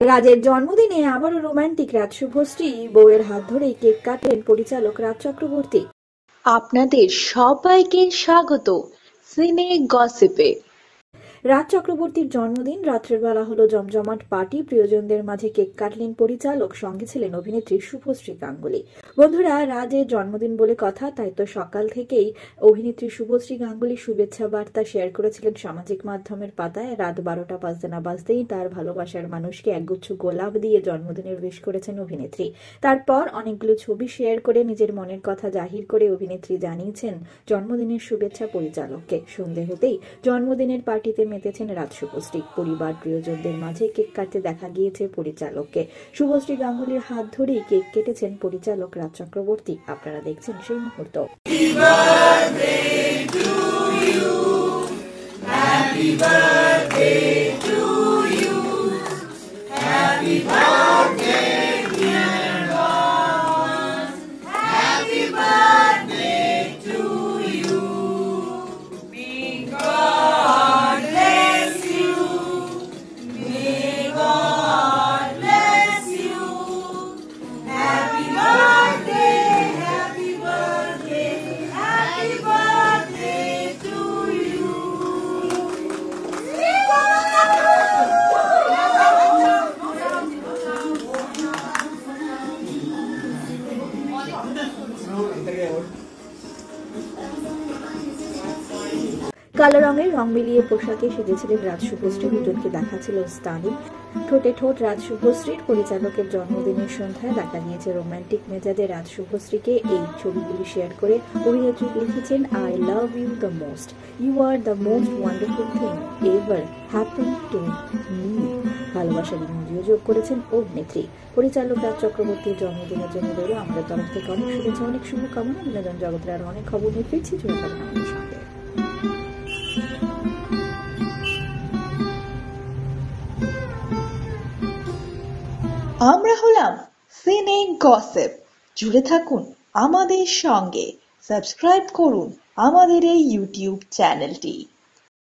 রাজের জন্মদিনে আবারও রোমান্টিক রাজ শুভশ্রী, বউয়ের হাত ধরেই কেক কাটলেন পরিচালক রাজ চক্রবর্তী। আপনাদের সবাইকে স্বাগত সিনে গসিপে। রাজ চক্রবর্তীর জন্মদিন, রাত্রের বেলা হলো জমজমাট পার্টি, প্রিয়জনদের মাঝে কেক কাটলেন পরিচালক, সঙ্গে ছিলেন অভিনেত্রী শুভশ্রী গাঙ্গুলি। বন্ধুরা, রাজের জন্মদিন বলে কথা, তাই তো সকাল থেকেই অভিনেত্রী শুভশ্রী গাঙ্গুলি শুভেচ্ছা বার্তা শেয়ার করেছিলেন সামাজিক মাধ্যমের পাতায়। রাত 12টা বাজতে না বাজতেই তার ভালোবাসার মানুষকে একগুচ্ছ গোলাপ দিয়ে জন্মদিনের উইশ করেছেন অভিনেত্রী। তারপর অনেকগুলো ছবি শেয়ার করে নিজের মনের কথা জাহির করে অভিনেত্রী জানিয়েছেন জন্মদিনের শুভেচ্ছা পরিচালককে। সন্ধে হতেই জন্মদিনের পার্টিতে মেতেছেন রাজ শুভশ্রী। পরিবার প্রিয়জনদের মাঝে কেক কাটতে দেখা গিয়েছে পরিচালককে। শুভশ্রী গাঙ্গুলির হাত ধরেই কেক কেটেছেন পরিচালক রাজ চক্রবর্তী। আপনারা দেখছেন সেই মুহূর্ত। কালো রঙের রং মিলিয়ে পোশাকে সেজেছিলেন রাজ শুভশ্রী। দুজনকে দেখাচ্ছিল স্টানিং। ঠোঁটে ঠোঁট রাজ শুভশ্রীর। পরিচালকের জন্মদিনের সন্ধ্যায় দেখা গিয়েছে রোমান্টিক মেজাজে রাজ শুভশ্রীকে। এই ছবিগুলি শেয়ার করে অভিনেত্রী লিখেছেন, I love you the most, you are the most wonderful thing ever happen to me. ভালোবাসার ইমোজিও যোগ করেছেন অভিনেত্রী। পরিচালক রাজ চক্রবর্তীর জন্মদিনের জন্য রইল আমাদের তরফ থেকে অনেক শুভেচ্ছা, অনেক শুভকামনা। বিনোদন জগতের আরো অনেক খবর নিয়ে ফিরছি, জুড়ে থাকুন আমাদের সঙ্গে। আমরা হলাম সিনে গসিপ। জুড়ে থাকুন আমাদের সঙ্গে, সাবস্ক্রাইব করুন আমাদের এই ইউটিউব চ্যানেলটি।